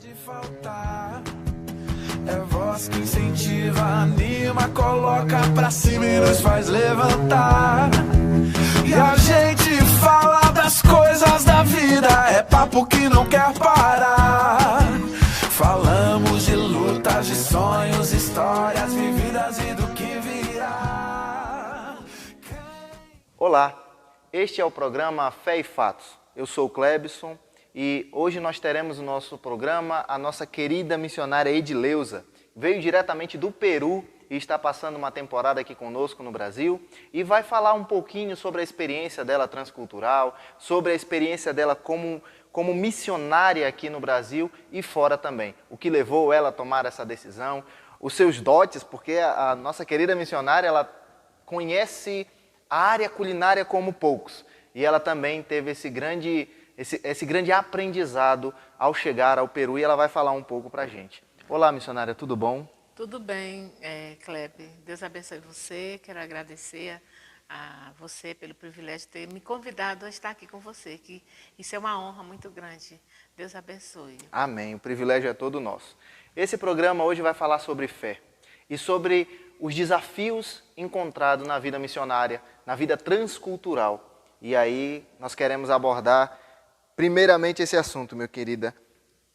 pode faltar. É voz que incentiva, anima, coloca pra cima e nos faz levantar. E a gente fala das coisas da vida, é papo que não quer parar. Falamos de lutas, de sonhos, histórias vividas e do que virá. Olá, este é o programa Fé e Fatos. Eu sou o Clebson e hoje nós teremos no nosso programa a nossa querida missionária Edileuza. Veio diretamente do Peru e está passando uma temporada aqui conosco no Brasil e vai falar um pouquinho sobre a experiência dela transcultural, sobre a experiência dela como missionária aqui no Brasil e fora também. O que levou ela a tomar essa decisão, os seus dotes, porque a nossa querida missionária, ela conhece a área culinária como poucos. E ela também teve esse grande aprendizado ao chegar ao Peru e ela vai falar um pouco para a gente. Olá, missionária, tudo bom? Tudo bem, Kleber. Deus abençoe você. Quero agradecer a você pelo privilégio de ter me convidado a estar aqui com você, que isso é uma honra muito grande. Deus abençoe. Amém. O privilégio é todo nosso. Esse programa hoje vai falar sobre fé e sobre os desafios encontrados na vida missionária, na vida transcultural. E aí nós queremos abordar primeiramente esse assunto, minha querida.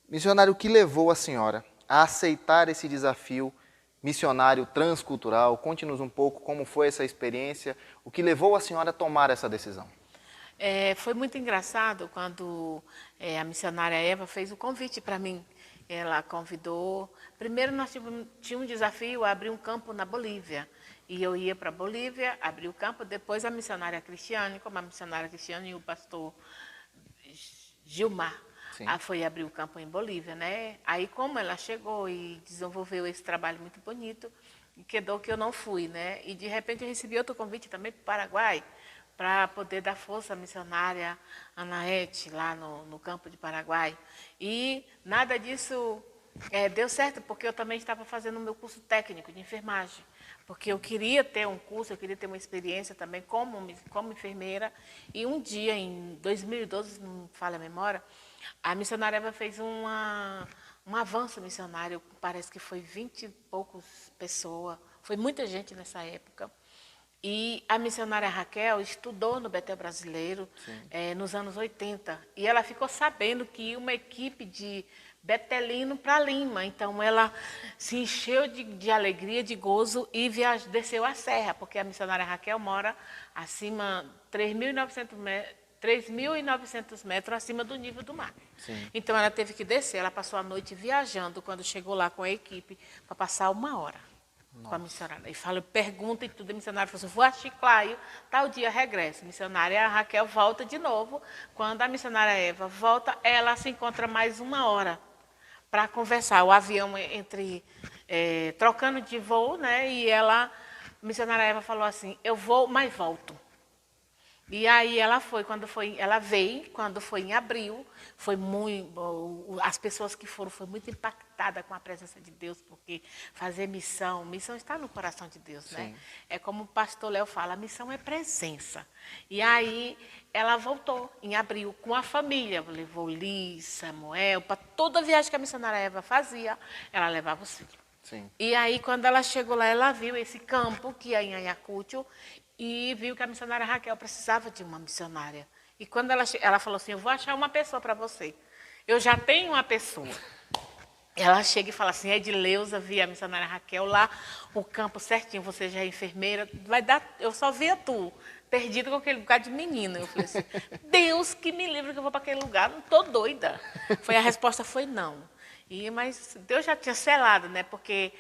Missionário, o que levou a senhora a aceitar esse desafio missionário transcultural? Conte-nos um pouco como foi essa experiência, o que levou a senhora a tomar essa decisão. Foi muito engraçado quando a missionária Eva fez o convite para mim. Ela convidou. Primeiro nós tínhamos um desafio, abrir um campo na Bolívia. E eu ia para a Bolívia, abri o campo, depois a missionária Cristiane, como a missionária Cristiane e o pastor Gilmar, foi abrir o campo em Bolívia, né? Aí como ela chegou e desenvolveu esse trabalho muito bonito, quedou que eu não fui, né? E de repente eu recebi outro convite também para o Paraguai, para poder dar força à missionária Anaete, lá no campo de Paraguai. E nada disso deu certo, porque eu também estava fazendo o meu curso técnico de enfermagem. Porque eu queria ter um curso, eu queria ter uma experiência também como enfermeira. E um dia, em 2012, não me falha a memória, a missionária Eva fez um avanço missionário, parece que foi 20 e poucos pessoas, foi muita gente nessa época. E a missionária Raquel estudou no Betel Brasileiro nos anos 80. E ela ficou sabendo que ia uma equipe de betelino para Lima. Então, ela se encheu de alegria, de gozo e desceu a serra, porque a missionária Raquel mora acima, 3.900 metros acima do nível do mar. Sim. Então, ela teve que descer. Ela passou a noite viajando, quando chegou lá com a equipe, para passar 1 hora. Nossa. Com a missionária. E pergunta e tudo. A missionária falou assim, vou a Chiclayo, tal dia regresso. A missionária Raquel volta de novo. Quando a missionária Eva volta, ela se encontra mais 1 hora para conversar. O avião trocando de voo, né? E a missionária Eva falou assim, eu vou, mas volto. E aí ela veio, quando foi em abril, as pessoas que foram foram muito impactadas com a presença de Deus, porque fazer missão está no coração de Deus, né? É como o pastor Léo fala, a missão é presença. E aí ela voltou em abril com a família, levou Liz, Samuel, para toda a viagem que a missionária Eva fazia, ela levava os filhos. Sim. E aí quando ela chegou lá, ela viu esse campo que é em Ayacucho, e viu que a missionária Raquel precisava de uma missionária. E quando ela falou assim, eu vou achar uma pessoa para você. Eu já tenho uma pessoa. Ela chega e fala assim, Edileuza, vi a missionária Raquel lá, o campo certinho, você já é enfermeira, eu só via tu, perdida com aquele lugar de menina. Eu falei assim, Deus que me livre que eu vou para aquele lugar, não estou doida. A resposta foi não. Mas Deus já tinha selado, né? Porque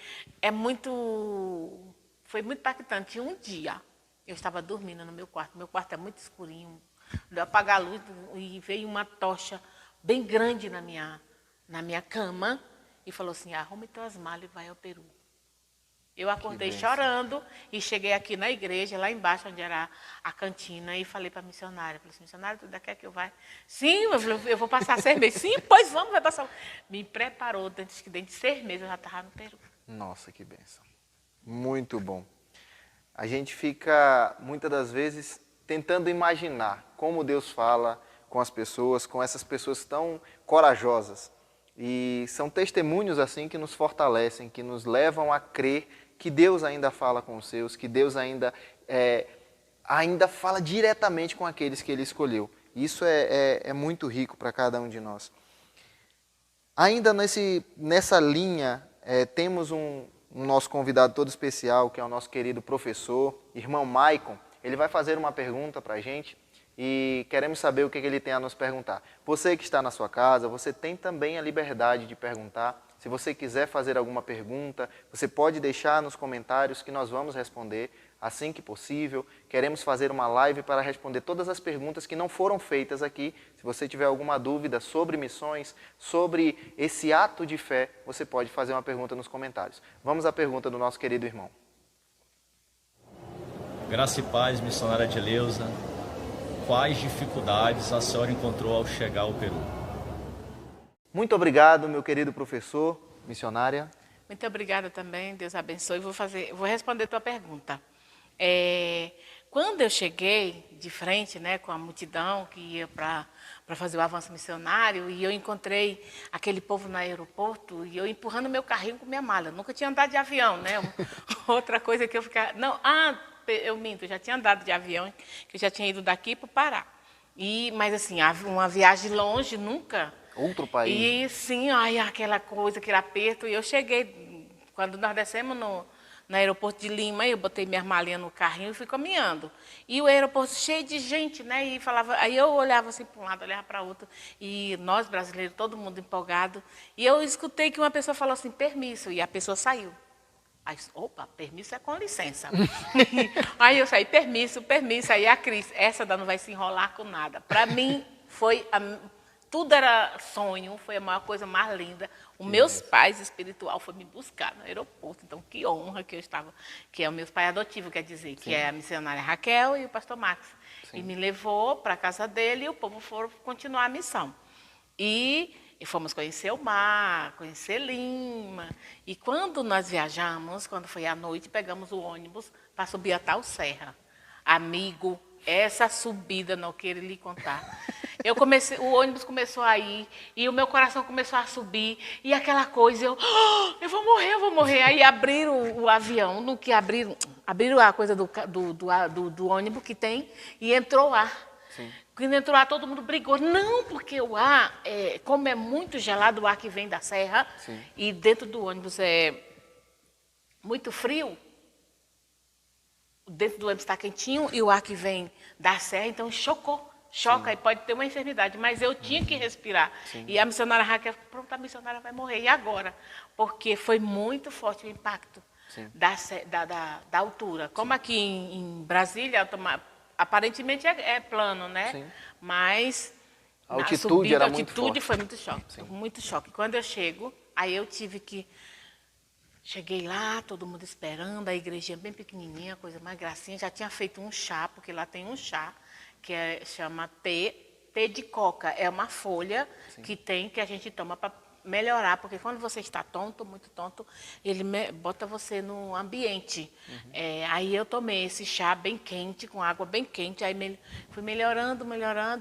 foi muito impactante. Um dia, eu estava dormindo no meu quarto é muito escurinho, eu apaguei a luz e veio uma tocha bem grande na minha cama e falou assim, arrume tuas malas e vai ao Peru. Eu acordei chorando e cheguei aqui na igreja, lá embaixo, onde era a cantina, e falei para a missionária, falei assim, missionária, tu ainda quer que eu vá? Sim, eu vou passar 6 meses. Sim, pois vamos, vai passar. Me preparou, dentro de 6 meses eu já estava no Peru. Nossa, que bênção. Muito bom. A gente fica, muitas das vezes, tentando imaginar como Deus fala com as pessoas, com essas pessoas tão corajosas. E são testemunhos assim que nos fortalecem, que nos levam a crer que Deus ainda fala com os seus, que Deus ainda fala diretamente com aqueles que Ele escolheu. Isso é muito rico para cada um de nós. Ainda nessa linha, temos um nosso convidado todo especial, que é o nosso querido professor, irmão Maicon. Ele vai fazer uma pergunta para a gente e queremos saber o que ele tem a nos perguntar. Você que está na sua casa, você tem também a liberdade de perguntar. Se você quiser fazer alguma pergunta, você pode deixar nos comentários que nós vamos responder assim que possível. Queremos fazer uma live para responder todas as perguntas que não foram feitas aqui. Se você tiver alguma dúvida sobre missões, sobre esse ato de fé, você pode fazer uma pergunta nos comentários. Vamos à pergunta do nosso querido irmão. Graça e paz, missionária Edileuza. Quais dificuldades a senhora encontrou ao chegar ao Peru? Muito obrigado, meu querido professor, missionária. Muito obrigada também, Deus abençoe. Vou responder a tua pergunta. Quando eu cheguei de frente, né, com a multidão que ia para fazer o avanço missionário, e eu encontrei aquele povo no aeroporto, e eu empurrando meu carrinho com minha mala. Nunca tinha andado de avião, né? Outra coisa que eu ficava... eu minto, eu já tinha andado de avião, que eu já tinha ido daqui para o Pará. Mas assim, uma viagem longe, nunca... Outro país. E sim, aquela coisa, aquele aperto. E eu cheguei, quando nós descemos no aeroporto de Lima, eu botei minhas malinhas no carrinho e fui caminhando. E o aeroporto cheio de gente, né? E aí eu olhava assim para um lado, olhava para o outro. E nós, brasileiros, todo mundo empolgado. E eu escutei que uma pessoa falou assim, permisso. E a pessoa saiu. Aí, opa, permisso é com licença. Aí eu saí, permisso. Aí a Cris, essa não vai se enrolar com nada. Para mim, tudo era sonho, foi a maior coisa mais linda. Os meus pais espiritual foram me buscar no aeroporto, então que honra que eu estava, que é o meu pai adotivo, quer dizer, que é a missionária Raquel e o pastor Max. Sim. E me levou para a casa dele e o povo foi continuar a missão. E fomos conhecer o mar, conhecer Lima. E quando nós viajamos, quando foi à noite, pegamos o ônibus para subir a tal serra. Amigo, essa subida, não quero lhe contar. O ônibus começou a ir, e o meu coração começou a subir, e aquela coisa, eu vou morrer. Aí abriram o avião, no que abriram a coisa do ônibus que tem, e entrou ar. Sim. Quando entrou ar, todo mundo brigou. Não, porque o ar, como é muito gelado, o ar que vem da serra, sim, e dentro do ônibus é muito frio, dentro do ônibus está quentinho, e o ar que vem da serra, então choca, e pode ter uma enfermidade, mas eu tinha que respirar. Sim. E a missionária Raquel, pronto, a missionária vai morrer. E agora? Porque foi muito forte o impacto da altura. Como sim, aqui em Brasília, aparentemente é plano, né? Sim. Mas a altitude era muito forte. A altitude foi muito choque. Sim. Muito choque. Quando eu chego, aí eu tive que... Cheguei lá, todo mundo esperando, a igrejinha bem pequenininha, coisa mais gracinha. Já tinha feito um chá, porque lá tem um chá, que chama té de coca. É uma folha, sim, que a gente toma para melhorar, porque quando você está tonto, muito tonto, ele bota você no ambiente. Uhum. Aí eu tomei esse chá bem quente, com água bem quente, aí fui melhorando,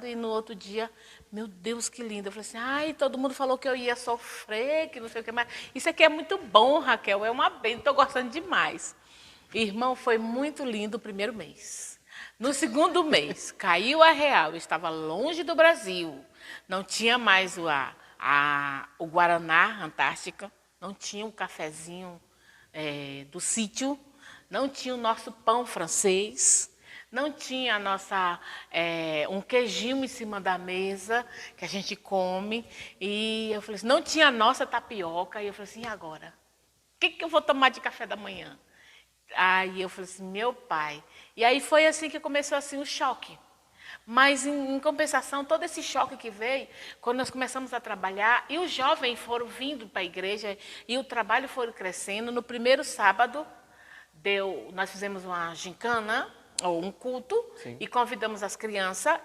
e no outro dia, meu Deus, que lindo. Eu falei assim, todo mundo falou que eu ia sofrer, que não sei o que mais. Isso aqui é muito bom, Raquel, é uma bênção, estou gostando demais. Irmão, foi muito lindo o primeiro mês. No segundo mês, caiu a real, eu estava longe do Brasil, não tinha mais o Guaraná Antártica, não tinha o cafezinho do sítio, não tinha o nosso pão francês, não tinha um queijinho em cima da mesa que a gente come. E eu falei assim, não tinha a nossa tapioca. E eu falei assim, e agora? O que eu vou tomar de café da manhã? Aí eu falei assim, meu pai. E aí foi assim que começou assim, o choque. Mas, em compensação, todo esse choque que veio, quando nós começamos a trabalhar, e os jovens foram vindo para a igreja, e o trabalho foi crescendo. No primeiro sábado, nós fizemos uma gincana, ou um culto, sim, e convidamos as crianças.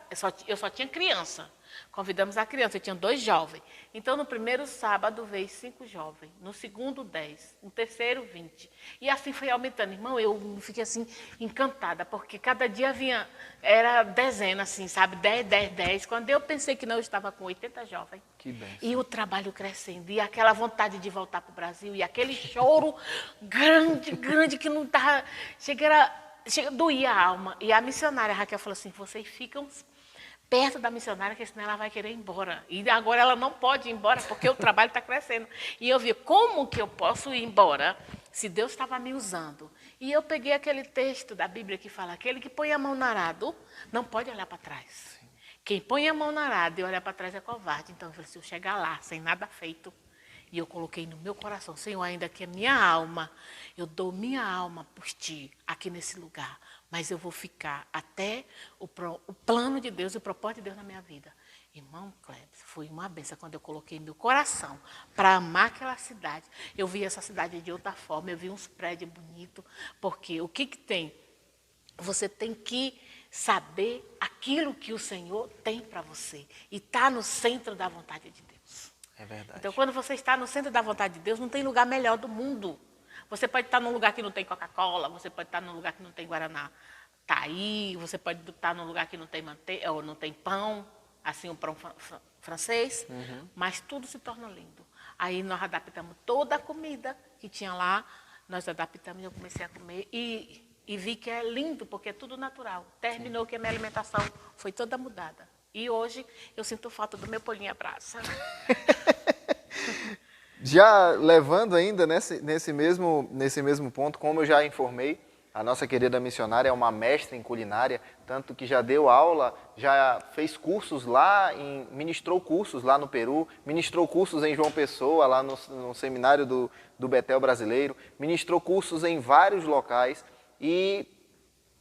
Eu só tinha criança. Convidamos a criança, tinham 2 jovens. Então, no primeiro sábado, veio 5 jovens. No segundo, 10. No terceiro, 20. E assim foi aumentando. Irmão, eu fiquei assim, encantada, porque cada dia vinha, era dezena, assim, sabe? 10, 10, 10. Quando eu pensei que não, eu estava com 80 jovens. Que bênção. E o trabalho crescendo, e aquela vontade de voltar para o Brasil, e aquele choro grande, grande, que não estava... doía a alma. E a missionária Raquel falou assim, vocês ficam perto da missionária, que senão ela vai querer ir embora. E agora ela não pode ir embora, porque o trabalho está crescendo. E eu vi, como que eu posso ir embora se Deus estava me usando? E eu peguei aquele texto da Bíblia que fala, aquele que põe a mão no arado não pode olhar para trás. Sim. Quem põe a mão no arado e olha para trás é covarde. Então eu falei, se eu chegar lá sem nada feito, e eu coloquei no meu coração, Senhor, ainda que a minha alma, eu dou minha alma por ti aqui nesse lugar, mas eu vou ficar até o plano de Deus e o propósito de Deus na minha vida. Irmão Cleber, foi uma benção quando eu coloquei meu coração para amar aquela cidade. Eu vi essa cidade de outra forma, eu vi uns prédios bonitos, porque o que tem? Você tem que saber aquilo que o Senhor tem para você e está no centro da vontade de Deus. É verdade. Então, quando você está no centro da vontade de Deus, não tem lugar melhor do mundo. Você pode estar num lugar que não tem Coca-Cola, você pode estar num lugar que não tem Guaraná Taí, você pode estar num lugar que não tem manteiga, ou não tem pão, assim, um pão francês, mas tudo se torna lindo. Aí nós adaptamos toda a comida que tinha lá, nós adaptamos e eu comecei a comer e vi que é lindo, porque é tudo natural. Terminou que a minha alimentação foi toda mudada. E hoje eu sinto falta do meu polinho à brasa. Já levando ainda nesse mesmo ponto, como eu já informei, a nossa querida missionária é uma mestra em culinária, tanto que já deu aula, já fez cursos lá, ministrou cursos lá no Peru, ministrou cursos em João Pessoa, lá no seminário do Betel Brasileiro, ministrou cursos em vários locais e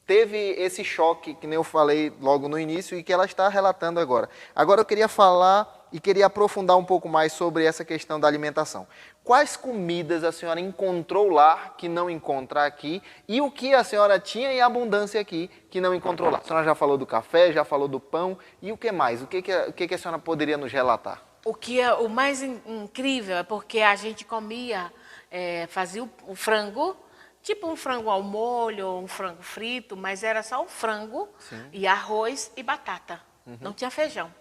teve esse choque, que nem eu falei logo no início, e que ela está relatando agora. Agora eu queria falar e queria aprofundar um pouco mais sobre essa questão da alimentação. Quais comidas a senhora encontrou lá que não encontra aqui? E o que a senhora tinha em abundância aqui que não encontrou lá? A senhora já falou do café, já falou do pão, e o que mais? O que a senhora poderia nos relatar? O que é o mais incrível é porque a gente comia, fazia o frango, tipo um frango ao molho, ou um frango frito, mas era só o frango, sim, e arroz e batata. Não tinha feijão.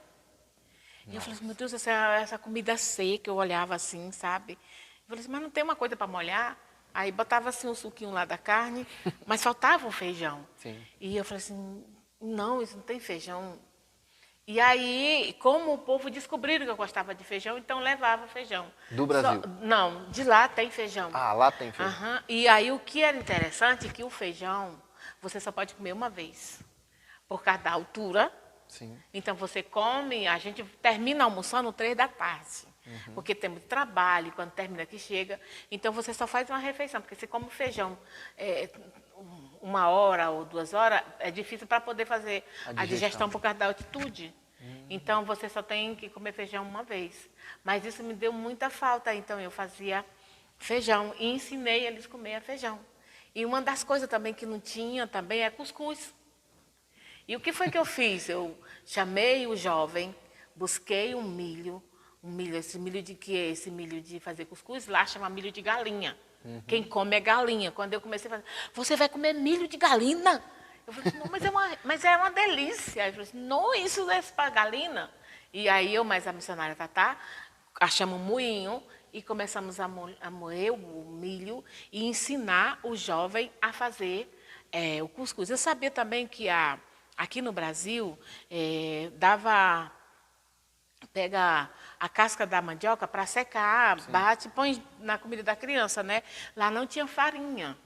E eu falei assim, meu Deus, essa comida seca, eu olhava assim, sabe? Eu falei assim, mas não tem uma coisa para molhar? Aí botava assim um suquinho lá da carne, mas faltava o feijão. Sim. E eu falei assim, não, isso não tem feijão. E aí, como o povo descobriram que eu gostava de feijão, então levava feijão. Do Brasil? Não, de lá tem feijão. Ah, lá tem feijão. E aí o que era interessante é que o feijão, você só pode comer uma vez, por causa da altura. Sim. Então você come, a gente termina almoçando 3 da tarde, porque tem muito trabalho, quando termina que chega. Então você só faz uma refeição, porque você come feijão 1 hora ou 2 horas, é difícil para poder fazer a digestão por causa da altitude. Então você só tem que comer feijão uma vez. Mas isso me deu muita falta, então eu fazia feijão e ensinei eles a comer feijão. E uma das coisas também que não tinha também é cuscuz. E o que foi que eu fiz? Eu chamei o jovem, busquei um milho, esse milho de quê? Esse milho de fazer cuscuz, lá chama milho de galinha. Quem come é galinha. Quando eu comecei a fazer, você vai comer milho de galinha? Eu falei assim, não, mas é uma delícia. Aí eu falei assim, não, isso é para galinha. E aí eu, mais a missionária Tatá, achamos um moinho e começamos a moer o milho e ensinar o jovem a fazer o cuscuz. Eu sabia também que aqui no Brasil, pega a casca da mandioca para secar, sim, bate e põe na comida da criança, né? Lá não tinha farinha.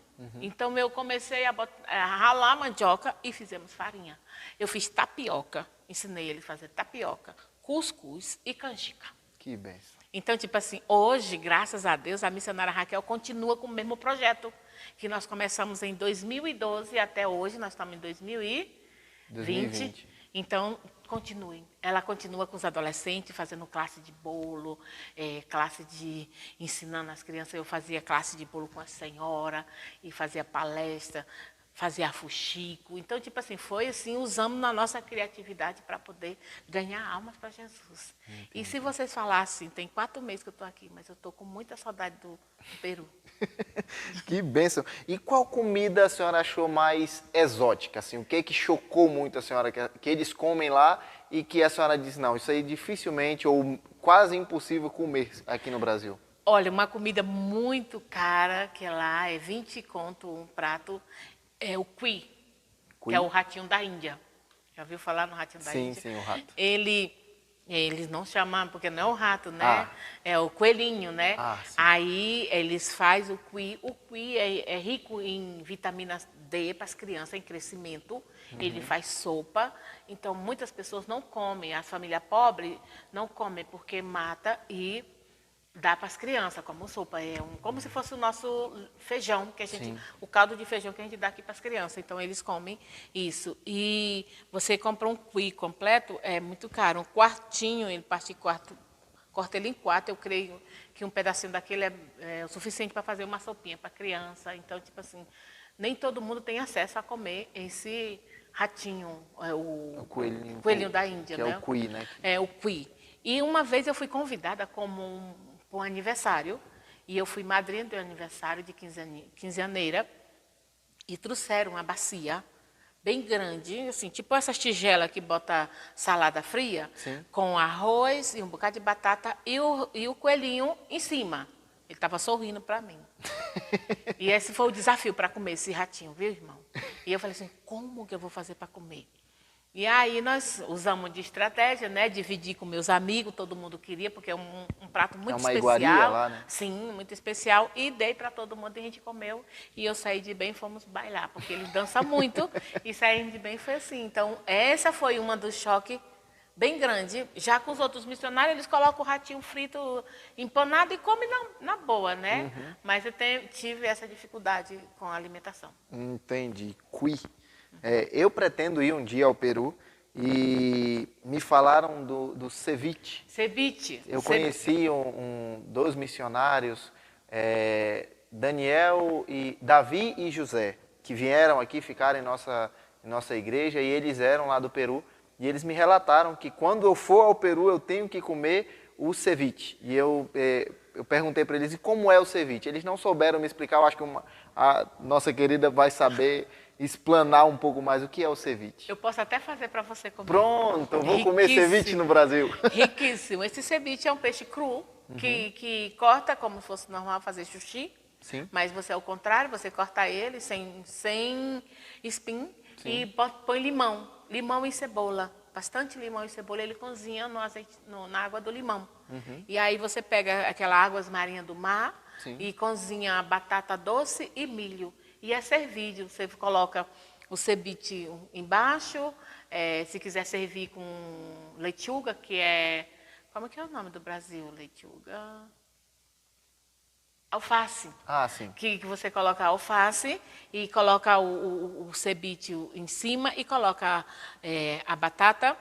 Então eu comecei a ralar a mandioca e fizemos farinha. Eu fiz tapioca, ensinei ele a fazer tapioca, cuscuz e canjica. Que benção. Então, tipo assim, hoje, graças a Deus, a missionária Raquel continua com o mesmo projeto que nós começamos em 2012 e até hoje, nós estamos em 2020. Então, continuem. Ela continua com os adolescentes, fazendo classe de bolo, classe de ensinando as crianças. Eu fazia classe de bolo com a senhora e fazia palestra fazia fuxico. Então, tipo assim, foi assim, usamos na nossa criatividade para poder ganhar almas para Jesus. Entendi. E se vocês falassem, tem 4 meses que eu estou aqui, mas eu estou com muita saudade do Peru. Que bênção. E qual comida a senhora achou mais exótica? Assim, o que chocou muito a senhora, que eles comem lá e que a senhora diz, não, isso aí dificilmente ou quase impossível comer aqui no Brasil? Olha, uma comida muito cara, que lá é 20 conto um prato, é o cuy, que é o ratinho da Índia. Já ouviu falar no ratinho da Índia? Sim, o rato. Eles não chamam, porque não é o rato, né? É o coelhinho, né? Aí eles fazem o cuy. O cuy é rico em vitamina D para as crianças em crescimento. Ele faz sopa. Então, muitas pessoas não comem. As famílias pobres não comem porque mata e dá para as crianças como sopa. Como se fosse o nosso feijão, que a gente, o caldo de feijão que a gente dá aqui para as crianças. Então, eles comem isso. E você compra um cuy completo, é muito caro. Um quartinho, ele parte corta ele em 4. Eu creio que um pedacinho daquele é o suficiente para fazer uma sopinha para a criança. Então, tipo assim, nem todo mundo tem acesso a comer esse ratinho, o coelhinho da Índia, que né? É o cuy, né? É o cuy. E uma vez eu fui convidada como um aniversário, e eu fui madrinha do aniversário de quinzeaneira, e trouxeram uma bacia bem grande, assim, tipo essas tigelas que bota salada fria, com arroz e um bocado de batata e o coelhinho em cima. Ele estava sorrindo para mim. E esse foi o desafio para comer esse ratinho, viu, irmão? E eu falei assim, como que eu vou fazer para comer? E aí nós usamos de estratégia, né? Dividir com meus amigos, todo mundo queria, porque é um prato muito especial. Iguaria lá, né? Sim, muito especial. E dei para todo mundo, e a gente comeu. E eu saí de bem e fomos bailar, porque eles dançam muito. E saímos de bem foi assim. Então, essa foi uma dos choques bem grande. Já com os outros missionários, eles colocam o ratinho frito empanado e comem na boa, né? Mas eu tive essa dificuldade com a alimentação. Entendi. Cuy. Eu pretendo ir um dia ao Peru e me falaram do ceviche. Ceviche. Eu conheci 2 missionários, Davi e José, que vieram aqui, ficaram em nossa igreja, e eles eram lá do Peru. E eles me relataram que quando eu for ao Peru, eu tenho que comer o ceviche. E eu perguntei para eles, e como é o ceviche? Eles não souberam me explicar, eu acho que a nossa querida vai saber explanar um pouco mais o que é o ceviche. Eu posso até fazer para você comer. Pronto, eu vou comer ceviche no Brasil. Riquíssimo. Esse ceviche é um peixe cru, que corta como se fosse normal fazer sushi. Sim. Mas você é o contrário, você corta ele sem espinho. Sim. E põe limão e cebola. Bastante limão e cebola, ele cozinha no azeite, na água do limão. E aí você pega aquela água marinha do mar e cozinha batata doce e milho. E é servido, você coloca o ceviche embaixo, se quiser servir com lechuga, que é... Como é que é o nome do Brasil, lechuga? Alface. Sim. Que você coloca alface e coloca o ceviche em cima e coloca a batata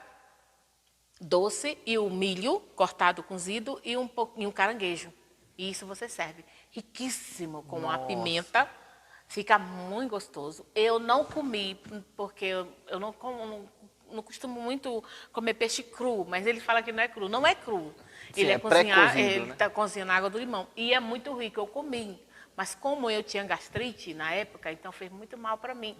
doce e o milho cortado, cozido e um caranguejo. E isso você serve. Riquíssimo, com a pimenta. Fica muito gostoso. Eu não comi, porque eu não costumo muito comer peixe cru, mas ele fala que não é cru. Não é cru. Sim, ele está cozinhando na água do limão. E é muito rico, eu comi. Mas como eu tinha gastrite na época, então fez muito mal para mim.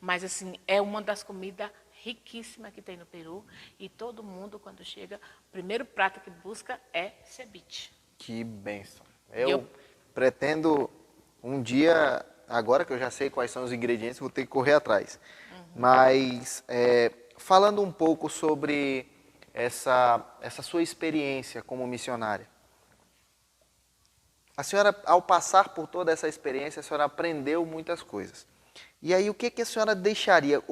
Mas assim, é uma das comidas riquíssimas que tem no Peru. E todo mundo, quando chega, o primeiro prato que busca é ceviche. Que bênção. Eu pretendo um dia, agora que eu já sei quais são os ingredientes, vou ter que correr atrás. Mas falando um pouco sobre essa sua experiência como missionária. A senhora, ao passar por toda essa experiência, a senhora aprendeu muitas coisas. E aí, o que a senhora deixaria?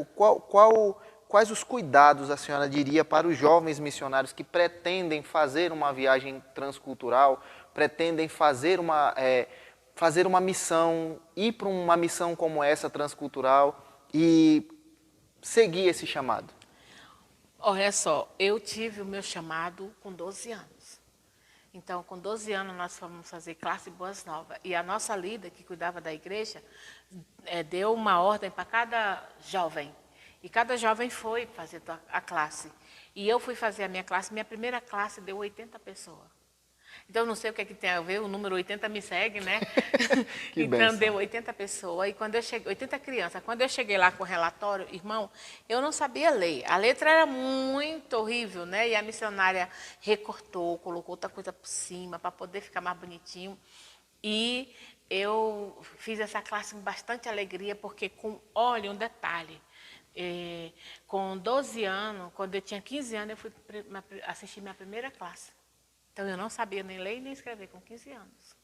Quais os cuidados a senhora diria para os jovens missionários que pretendem fazer uma viagem transcultural, pretendem fazer uma missão, ir para uma missão como essa, transcultural, e seguir esse chamado? Olha só, eu tive o meu chamado com 12 anos. Então, com 12 anos, nós fomos fazer classe Boas Novas. E a nossa líder, que cuidava da igreja, deu uma ordem para cada jovem. E cada jovem foi fazer a classe. E eu fui fazer a minha classe. Minha primeira classe deu 80 pessoas. Então, não sei o que é que tem a ver, o número 80 me segue, né? Que então, benção. deu 80 pessoas. E quando eu cheguei, 80 crianças. Quando eu cheguei lá com o relatório, irmão, eu não sabia ler. A letra era muito horrível, né? E a missionária recortou, colocou outra coisa por cima para poder ficar mais bonitinho. E eu fiz essa classe com bastante alegria, porque, olha, um detalhe. Com 12 anos, quando eu tinha 15 anos, eu fui assistir minha primeira classe. Então, eu não sabia nem ler nem escrever com 15 anos.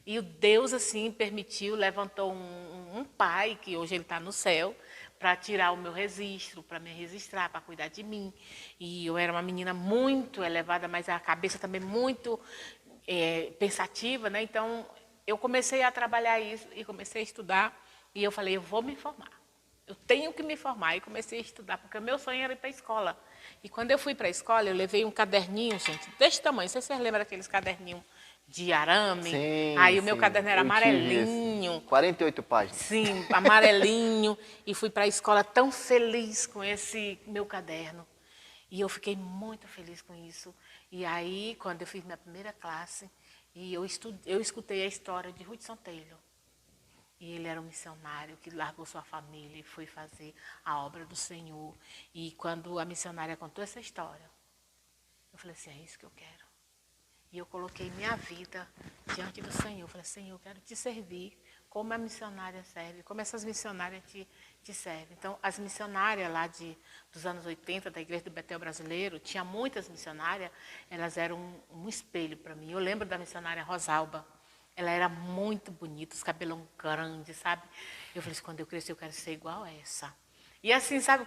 E o Deus, assim, permitiu, levantou um pai, que hoje ele está no céu, para tirar o meu registro, para me registrar, para cuidar de mim. E eu era uma menina muito elevada, mas a cabeça também muito pensativa, né? Então, eu comecei a trabalhar isso e comecei a estudar. E eu falei, eu vou me formar. Eu tenho que me formar. E comecei a estudar, porque o meu sonho era ir para a escola. E quando eu fui para a escola, eu levei um caderninho, gente, desse tamanho. Não sei se vocês lembram daqueles caderninhos de arame. Sim, Aí o meu sim, caderno era eu tive amarelinho. esse. 48 páginas. Sim, amarelinho. E fui para a escola tão feliz com esse meu caderno. E eu fiquei muito feliz com isso. E aí, quando eu fiz minha primeira classe, e eu escutei a história de Hudson Taylor. E ele era um missionário que largou sua família e foi fazer a obra do Senhor. E quando a missionária contou essa história, eu falei assim, é isso que eu quero. E eu coloquei minha vida diante do Senhor. Eu falei, Senhor, eu quero te servir como a missionária serve, como essas missionárias te servem. Então, as missionárias lá dos anos 80, da Igreja do Betel Brasileiro, tinha muitas missionárias, elas eram um espelho para mim. Eu lembro da missionária Rosalba. Ela era muito bonita, os cabelos grandes, sabe? Eu falei assim, quando eu crescer, eu quero ser igual a essa. E assim, sabe,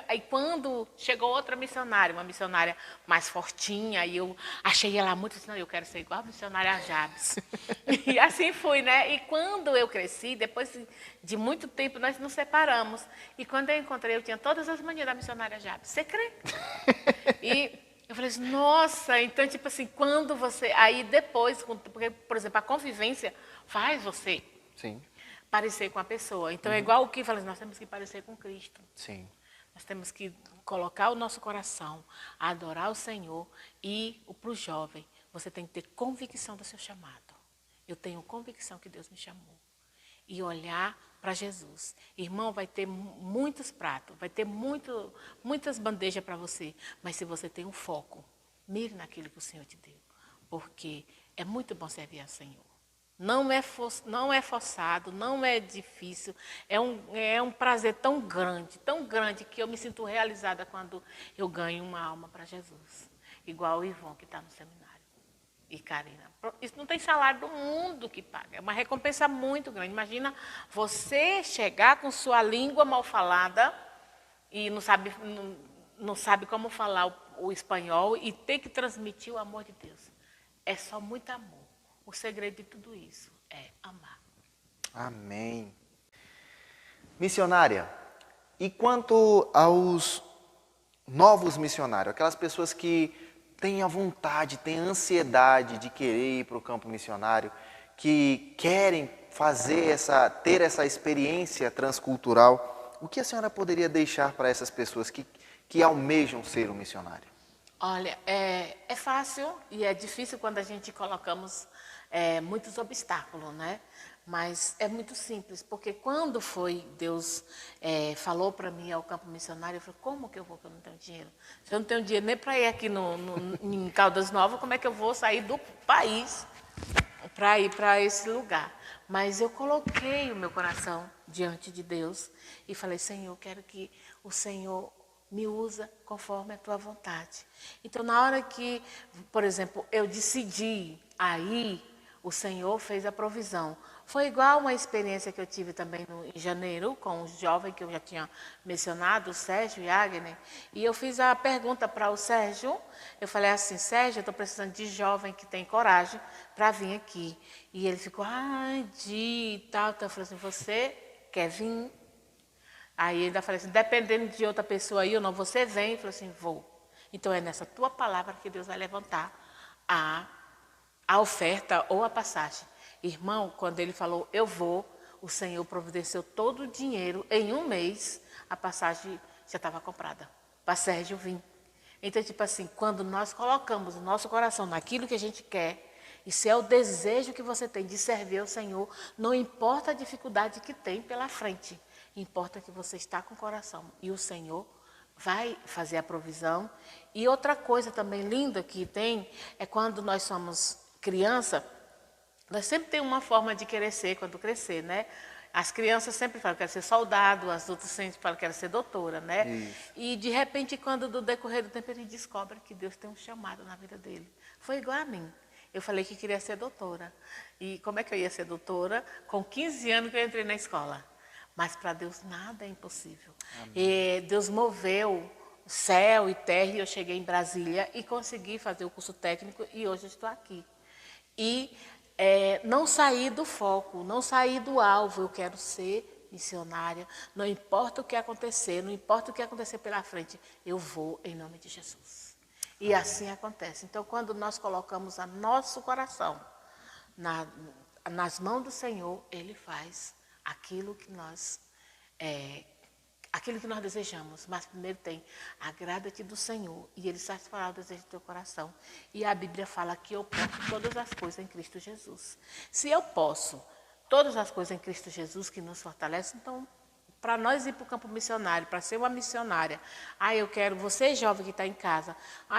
aí quando chegou outra missionária, uma missionária mais fortinha, aí eu achei ela muito, assim, não, eu quero ser igual a missionária Jabes. E assim fui, né? E quando eu cresci, depois de muito tempo, nós nos separamos. E quando eu encontrei, eu tinha todas as manias da missionária Jabes. Você crê? E eu falei assim, nossa, então, tipo assim, quando você... Aí depois, porque, por exemplo, a convivência faz você parecer com a pessoa. Então, é igual o que fala assim, nós temos que parecer com Cristo. Sim. Nós temos que colocar o nosso coração, adorar o Senhor. E para o jovem, você tem que ter convicção do seu chamado. Eu tenho convicção que Deus me chamou. E olhar para Jesus. Irmão, vai ter muitos pratos, vai ter muitas bandejas para você. Mas se você tem um foco, mire naquilo que o Senhor te deu. Porque é muito bom servir ao Senhor. Não é forçado, não é difícil. É um prazer tão grande, que eu me sinto realizada quando eu ganho uma alma para Jesus. Igual o Ivon, que está no seminário. E Karina. Isso não tem salário do mundo que paga. É uma recompensa muito grande. Imagina você chegar com sua língua mal falada e não sabe como falar o espanhol e ter que transmitir o amor de Deus. É só muito amor. O segredo de tudo isso é amar. Amém. Missionária, e quanto aos novos missionários, aquelas pessoas que têm a vontade, têm a ansiedade de querer ir para o campo missionário, que querem ter essa experiência transcultural, o que a senhora poderia deixar para essas pessoas que almejam ser um missionário? Olha, é fácil e é difícil quando a gente colocamos muitos obstáculos, né? Mas é muito simples, porque quando Deus falou para mim ao campo missionário, eu falei, como que eu vou, que eu não tenho dinheiro? Se eu não tenho dinheiro nem para ir aqui em Caldas Novas, como é que eu vou sair do país para ir para esse lugar? Mas eu coloquei o meu coração diante de Deus e falei, Senhor, eu quero que o Senhor me usa conforme a tua vontade. Então, na hora que, por exemplo, eu decidi aí, o Senhor fez a provisão. Foi igual uma experiência que eu tive também em janeiro, com os jovens que eu já tinha mencionado, o Sérgio e Agner. E eu fiz a pergunta para o Sérgio. Eu falei assim, Sérgio, eu estou precisando de jovem que tem coragem para vir aqui. E ele ficou, e tal. Então eu falei assim, você quer vir? Aí ele ainda falou assim, dependendo de outra pessoa aí ou não, você vem? Eu falei assim, vou. Então é nessa tua palavra que Deus vai levantar a oferta ou a passagem. Irmão, quando ele falou, eu vou, o Senhor providenciou todo o dinheiro. Em um mês, a passagem já estava comprada para Sérgio vir. Então, tipo assim, quando nós colocamos o nosso coração naquilo que a gente quer, e se é o desejo que você tem de servir ao Senhor, não importa a dificuldade que tem pela frente, importa que você está com o coração. E o Senhor vai fazer a provisão. E outra coisa também linda que tem, é quando nós somos criança, nós sempre temos uma forma de querer ser quando crescer, né? As crianças sempre falam, quero ser soldado, as outras sempre falam, quero ser doutora, né? Isso. E de repente, quando do decorrer do tempo, ele descobre que Deus tem um chamado na vida dele. Foi igual a mim. Eu falei que queria ser doutora. E como é que eu ia ser doutora? Com 15 anos que eu entrei na escola. Mas para Deus nada é impossível. E Deus moveu céu e terra e eu cheguei em Brasília e consegui fazer o curso técnico e hoje eu estou aqui. E não sair do foco, não sair do alvo. Eu quero ser missionária, não importa o que acontecer, não importa o que acontecer pela frente, eu vou em nome de Jesus. E assim acontece. Então, quando nós colocamos o nosso coração nas mãos do Senhor, Ele faz aquilo que nós desejamos. Mas primeiro tem, agrada-te do Senhor e Ele satisfará o desejo do teu coração. E a Bíblia fala que eu posso todas as coisas em Cristo Jesus. Se eu posso todas as coisas em Cristo Jesus que nos fortalece, então, para nós ir para o campo missionário, para ser uma missionária, eu quero, você jovem que está em casa,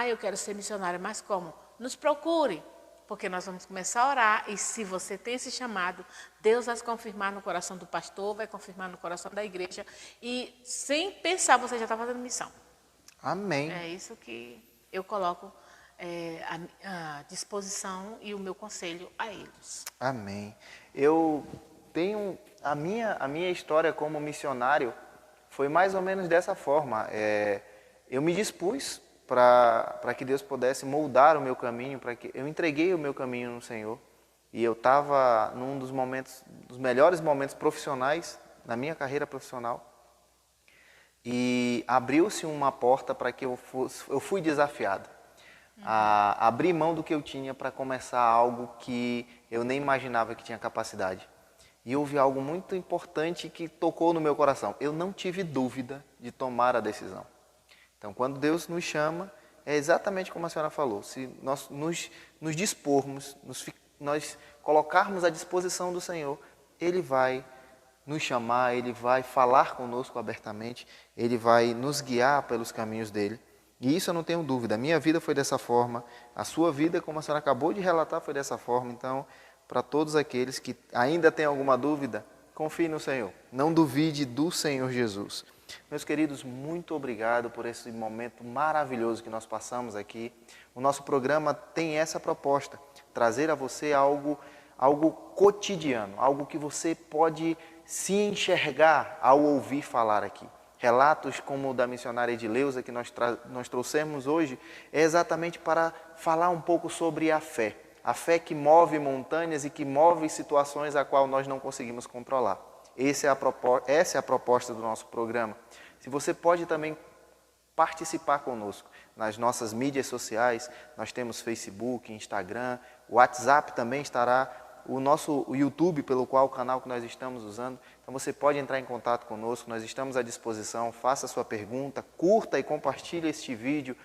eu quero ser missionária, mas como? Nos procure, porque nós vamos começar a orar, e se você tem esse chamado, Deus vai confirmar no coração do pastor, vai confirmar no coração da igreja, e sem pensar, você já está fazendo missão. Amém. É isso que eu coloco à disposição e o meu conselho a eles. Amém. Eu tenho a minha história como missionário foi mais ou menos dessa forma. Eu me dispus para que Deus pudesse moldar o meu caminho, para que eu entreguei o meu caminho no Senhor. E eu estava num dos melhores momentos profissionais da minha carreira profissional. E abriu-se uma porta para que eu fui desafiado a abrir mão do que eu tinha para começar algo que eu nem imaginava que tinha capacidade. E houve algo muito importante que tocou no meu coração. Eu não tive dúvida de tomar a decisão. Então, quando Deus nos chama, é exatamente como a senhora falou. Se nós nos dispormos, nós colocarmos à disposição do Senhor, Ele vai nos chamar, Ele vai falar conosco abertamente, Ele vai nos guiar pelos caminhos dEle. E isso eu não tenho dúvida. A minha vida foi dessa forma, a sua vida, como a senhora acabou de relatar, foi dessa forma. Então, para todos aqueles que ainda têm alguma dúvida, confie no Senhor. Não duvide do Senhor Jesus. Meus queridos, muito obrigado por esse momento maravilhoso que nós passamos aqui. O nosso programa tem essa proposta, trazer a você algo cotidiano, algo que você pode se enxergar ao ouvir falar aqui. Relatos como o da missionária Edileuza, que nós trouxemos hoje, é exatamente para falar um pouco sobre a fé. A fé que move montanhas e que move situações a qual nós não conseguimos controlar. Essa é a proposta do nosso programa. Se você pode também participar conosco nas nossas mídias sociais, nós temos Facebook, Instagram, o WhatsApp também estará, o YouTube, pelo qual o canal que nós estamos usando. Então você pode entrar em contato conosco, nós estamos à disposição, faça a sua pergunta, curta e compartilhe este vídeo.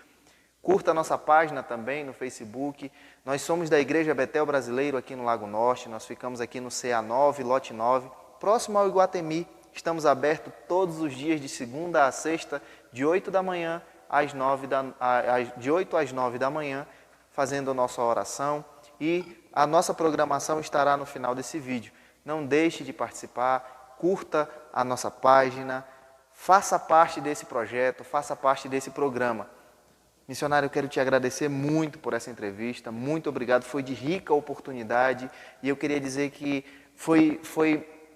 Curta a nossa página também no Facebook. Nós somos da Igreja Betel Brasileiro aqui no Lago Norte. Nós ficamos aqui no CA9, lote 9, próximo ao Iguatemi. Estamos abertos todos os dias de segunda a sexta, de 8 às 9 da manhã, fazendo a nossa oração. E a nossa programação estará no final desse vídeo. Não deixe de participar, curta a nossa página, faça parte desse projeto, faça parte desse programa. Missionário, eu quero te agradecer muito por essa entrevista, muito obrigado, foi de rica oportunidade e eu queria dizer que foi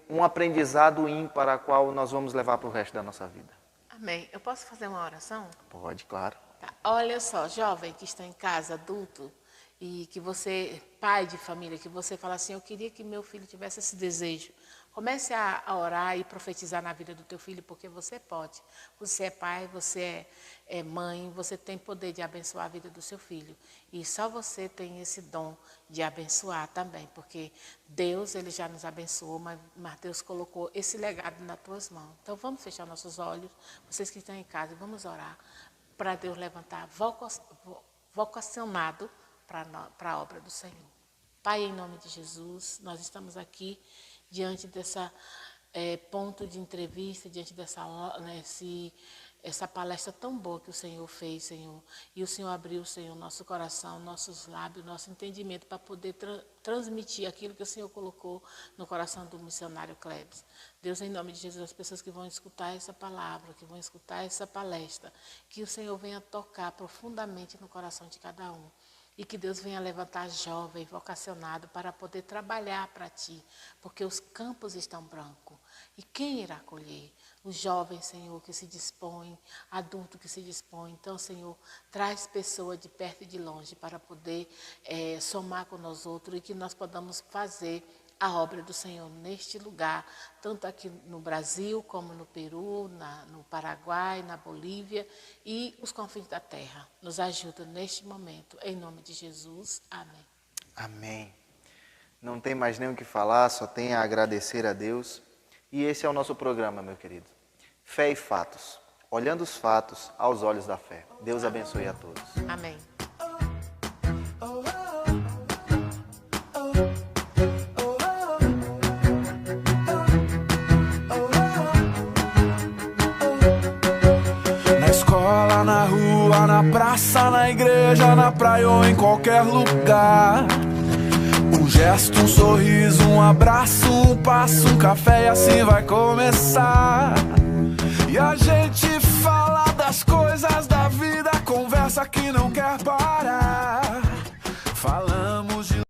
um aprendizado ímpar a qual nós vamos levar para o resto da nossa vida. Amém. Eu posso fazer uma oração? Pode, claro. Tá. Olha só, jovem que está em casa, adulto, e que você, pai de família, que você fala assim, eu queria que meu filho tivesse esse desejo. Comece a orar e profetizar na vida do teu filho, porque você pode. Você é pai, você é mãe, você tem poder de abençoar a vida do seu filho. E só você tem esse dom de abençoar também, porque Deus, Ele já nos abençoou, mas Deus colocou esse legado nas tuas mãos. Então vamos fechar nossos olhos, vocês que estão em casa, vamos orar para Deus levantar vocacionado para a obra do Senhor. Pai, em nome de Jesus, nós estamos aqui diante dessa ponto de entrevista, diante essa palestra tão boa que o Senhor fez, Senhor. E o Senhor abriu, Senhor, nosso coração, nossos lábios, nosso entendimento para poder transmitir aquilo que o Senhor colocou no coração do missionário Clebson. Deus, em nome de Jesus, as pessoas que vão escutar essa palavra, que vão escutar essa palestra, que o Senhor venha tocar profundamente no coração de cada um. E que Deus venha levantar jovem, vocacionado, para poder trabalhar para Ti, porque os campos estão brancos. E quem irá colher? Os jovens, Senhor, que se dispõem, adulto que se dispõe. Então, Senhor, traz pessoas de perto e de longe para poder somar com nós outros e que nós podamos fazer a obra do Senhor neste lugar, tanto aqui no Brasil, como no Peru, no Paraguai, na Bolívia e os confins da terra. Nos ajuda neste momento, em nome de Jesus. Amém. Amém. Não tem mais nem o que falar, só tem a agradecer a Deus. E esse é o nosso programa, meu querido. Fé e fatos. Olhando os fatos aos olhos da fé. Deus abençoe a todos. Amém. Na rua, na praça, na igreja, na praia ou em qualquer lugar. Um gesto, um sorriso, um abraço, um passo, um café e assim vai começar. E a gente